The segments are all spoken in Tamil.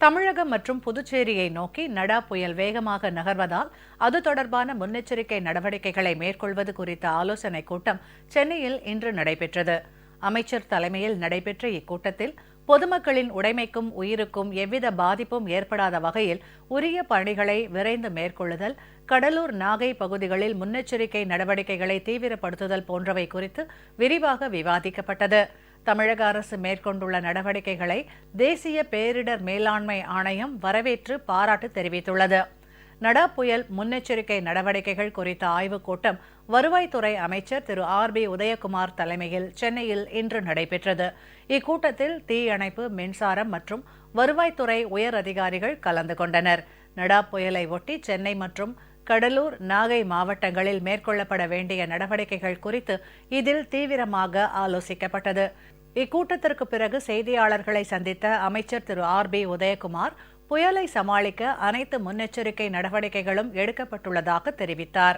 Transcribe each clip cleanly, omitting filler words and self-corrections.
தமிழகம் மற்றும் புதுச்சேரியை நோக்கி நடா புயல் வேகமாக நகர்வதால் அது தொடர்பான முன்னெச்சரிக்கை நடவடிக்கைகளை மேற்கொள்வது குறித்த ஆலோசனைக் கூட்டம் சென்னையில் இன்று நடைபெற்றது. அமைச்சர் தலைமையில் நடைபெற்ற இக்கூட்டத்தில் பொதுமக்களின் உடைமைக்கும் உயிருக்கும் எவ்வித பாதிப்பும் ஏற்படாத வகையில் உரிய பணிகளை விரைந்து மேற்கொள்ளுதல், கடலூர், நாகை பகுதிகளில் முன்னெச்சரிக்கை நடவடிக்கைகளை தீவிரப்படுத்துதல் போன்றவை குறித்து விரிவாக விவாதிக்கப்பட்டது. தமிழக அரசு மேற்கொண்டுள்ள நடவடிக்கைகளை தேசிய பேரிடர் மேலாண்மை ஆணையம் வரவேற்று பாராட்டு தெரிவித்துள்ளது. நடா புயல் முன்னெச்சரிக்கை நடவடிக்கைகள் குறித்த ஆய்வுக் கூட்டம் வருவாய்த்துறை அமைச்சர் திரு ஆர்.பி. உதயகுமார் தலைமையில் சென்னையில் இன்று நடைபெற்றது. இக்கூட்டத்தில் தீயணைப்பு, மின்சாரம் மற்றும் வருவாய்த்துறை உயர் அதிகாரிகள் கலந்து கொண்டனர். நடா புயலை ஒட்டி சென்னை மற்றும் கடலூர், நாகை மாவட்டங்களில் மேற்கொள்ளப்பட வேண்டிய நடவடிக்கைகள் குறித்து இதில் தீவிரமாக ஆலோசிக்கப்பட்டது. இக்கூட்டத்திற்கு பிறகு செய்தியாளர்களை சந்தித்த அமைச்சர் திரு ஆர்.பி. உதயகுமார் புயலை சமாளிக்க அனைத்து முன்னெச்சரிக்கை நடவடிக்கைகளும் எடுக்கப்பட்டுள்ளதாக தெரிவித்தார்.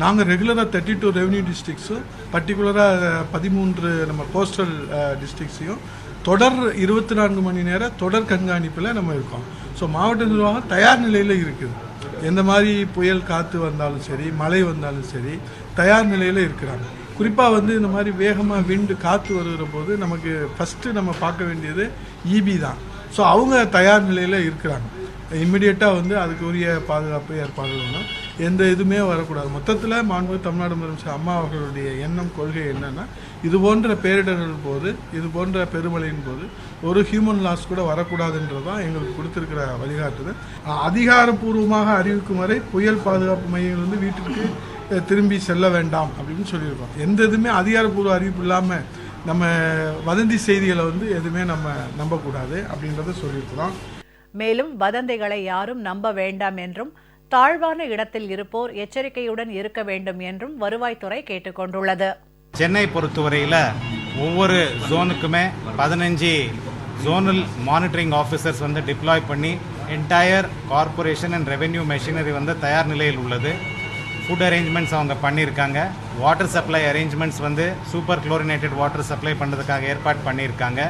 நாங்கள் ரெகுலராக 32 ரெவன்யூ டிஸ்ட்ரிக்ஸும் பர்டிகுலராக 13 நம்ம கோஸ்டல் டிஸ்ட்ரிக்ஸையும் தொடர் 24 மணி நேர தொடர் கண்காணிப்பில் நம்ம இருக்கோம். ஸோ மாவட்ட நிர்வாகம் தயார் நிலையில் இருக்குது. எந்த மாதிரி புயல் காற்று வந்தாலும் சரி, மழை வந்தாலும் சரி, தயார் நிலையில் இருக்கிறாங்க. குறிப்பாக இந்த மாதிரி வேகமாக விண்டு காற்று வருகிற போது நமக்கு ஃபஸ்ட்டு நம்ம பார்க்க வேண்டியது இபி தான். ஸோ அவங்க தயார் நிலையில் இருக்கிறாங்க. இம்மிடியட்டாக அதுக்கு உரிய பாதுகாப்பு ஏற்பாடு வேணும். எந்த இதுவுமே வரக்கூடாது. மொத்தத்தில் மாண்புமிகு தமிழ்நாடு முதலமைச்சர் அம்மா அவர்களுடைய எண்ணம், கொள்கை என்னன்னா, இது போன்ற பேரிடர்கள் போது, இது போன்ற பெருமழையின் போது ஒரு ஹியூமன் லாஸ் கூட வரக்கூடாதுன்றதான் எங்களுக்கு கொடுத்திருக்கிற வழிகாட்டுதல். அதிகாரப்பூர்வமாக அறிவிக்கும் வரை புயல் பாதுகாப்பு மையங்கள் வீட்டிற்கு திரும்பி செல்ல வேண்டாம் அப்படின்னு சொல்லியிருக்கோம். எந்த இதுவுமே அதிகாரப்பூர்வ அறிவிப்பு இல்லாமல் நம்ம வதந்தி செய்திகளை எதுவுமே நம்ம நம்பக்கூடாது அப்படின்றத சொல்லியிருக்கிறோம். மேலும் வதந்திகளை யாரும் நம்ப வேண்டாம் என்றும், தாழ்வான இடத்தில் இருப்போர் எச்சரிக்கையுடன் இருக்க வேண்டும் என்றும் வருவாய்த்துறை கேட்டுக்கொண்டுள்ளது. சென்னை பொறுத்தவரையில் ஒவ்வொரு ஜோனுக்குமே 15 ஜோனல் மானிட்டரிங் ஆஃபீஸர்ஸ் டிப்ளாய் பண்ணி entire corporation and revenue machinery தயார் நிலையில் உள்ளது. ஃபுட் அரேஞ்ச்மெண்ட்ஸ் அவங்க பண்ணியிருக்காங்க. Water supply arrangements super chlorinated water supply பண்ணுறதுக்காக ஏற்பாடு பண்ணியிருக்காங்க.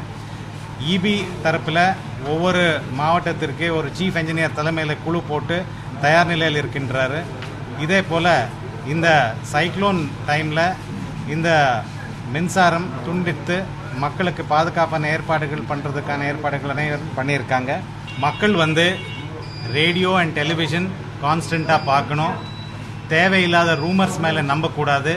இபி தரப்பில் ஒவ்வொரு மாவட்டத்திற்கு ஒரு சீஃப் என்ஜினியர் தலைமையில் குழு போட்டு தயார் நிலையில் இருக்கின்றாரு. இதே போல் இந்த சைக்ளோன் டைமில் இந்த மின்சாரம் துண்டித்து மக்களுக்கு பாதுகாப்பான ஏற்பாடுகள் பண்ணுறதுக்கான ஏற்பாடுகள் அனைவரும் பண்ணியிருக்காங்க. மக்கள் ரேடியோ அண்ட் டெலிவிஷன் கான்ஸ்டண்ட்டாக பார்க்கணும். தேவையில்லாத ரூமர்ஸ் மேலே நம்பக்கூடாது.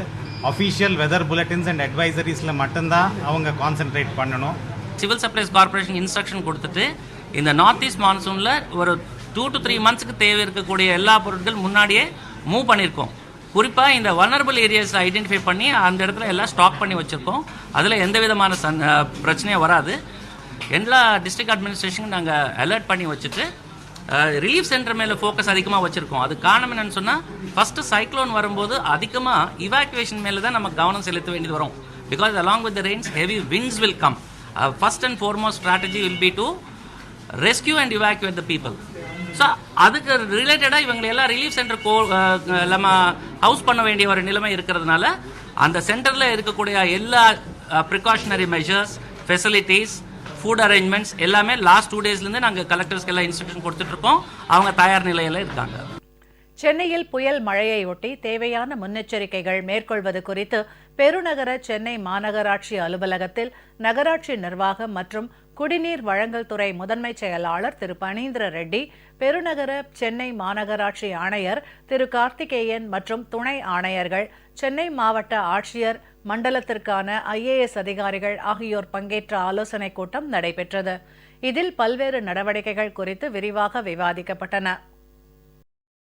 அஃபீஷியல் வெதர் புல்லட்டின்ஸ் அண்ட் அட்வைசரிஸில் மட்டும்தான் அவங்க கான்சென்ட்ரேட் பண்ணணும். சிவில் சப்ளைஸ் கார்பரேஷன் இன்ஸ்ட்ரக்ஷன் கொடுத்துட்டு இந்த நார்த் ஈஸ்ட் மான்சூனில் ஒரு 2 to 3 மந்த்ஸ்க்கு தேவை இருக்கக்கூடிய எல்லா பொருட்கள் முன்னாடியே மூவ் பண்ணியிருக்கோம். குறிப்பாக இந்த வல்னரபிள் ஏரியாஸ் ஐடென்டிஃபை பண்ணி அந்த இடத்துல எல்லாம் ஸ்டாக் பண்ணி வச்சுருக்கோம். அதில் எந்த விதமான பிரச்சனையும் வராது. எல்லா டிஸ்ட்ரிக்ட் அட்மினிஸ்ட்ரேஷனும் நாங்கள் அலர்ட் பண்ணி வச்சுட்டு ரிலீஃப் சென்டர் மேலே ஃபோக்கஸ் அதிகமாக வச்சுருக்கோம். அது காரணம் என்னன்னு சொன்னால், ஃபஸ்ட்டு சைக்ளோன் வரும்போது அதிகமாக இவாக்குவேஷன் மேலே தான் நம்ம கவனம் செலுத்த வேண்டியது வரும். Because along with the Reigns heavy winds will come. First and foremost strategy will be to rescue and evacuate the people. So அதுக்கு ரிலேட்டடாக இவங்களை எல்லாம் ரிலீஃப் சென்டர் நம்ம ஹவுஸ் பண்ண வேண்டிய ஒரு நிலைமை இருக்கிறதுனால அந்த சென்டரில் இருக்கக்கூடிய எல்லா precautionary measures, facilities, food arrangements எல்லாமே லாஸ்ட் 2 டேஸ்லேருந்து நாங்கள் கலெக்டர்ஸ்க்கு எல்லாம் இன்ஸ்ட்ரக்ஷன் கொடுத்துட்ருக்கோம். அவங்க தயார் நிலையில் இருக்காங்க. சென்னையில் புயல் மழையையொட்டி தேவையான முன்னெச்சரிக்கைகள் மேற்கொள்வது குறித்து பெருநகர சென்னை மாநகராட்சி அலுவலகத்தில் நகராட்சி நிர்வாகம் மற்றும் குடிநீர் வழங்கல் துறை முதன்மை செயலாளர் திரு பனீந்திர ரெட்டி, பெருநகர சென்னை மாநகராட்சி ஆணையர் திரு கார்த்திகேயன் மற்றும் துணை ஆணையர்கள், சென்னை மாவட்ட ஆட்சியர், மண்டலத்திற்கான IAS அதிகாரிகள் ஆகியோர் பங்கேற்ற ஆலோசனைக் கூட்டம் நடைபெற்றது. இதில் பல்வேறு நடவடிக்கைகள் குறித்து விரிவாக விவாதிக்கப்பட்டன.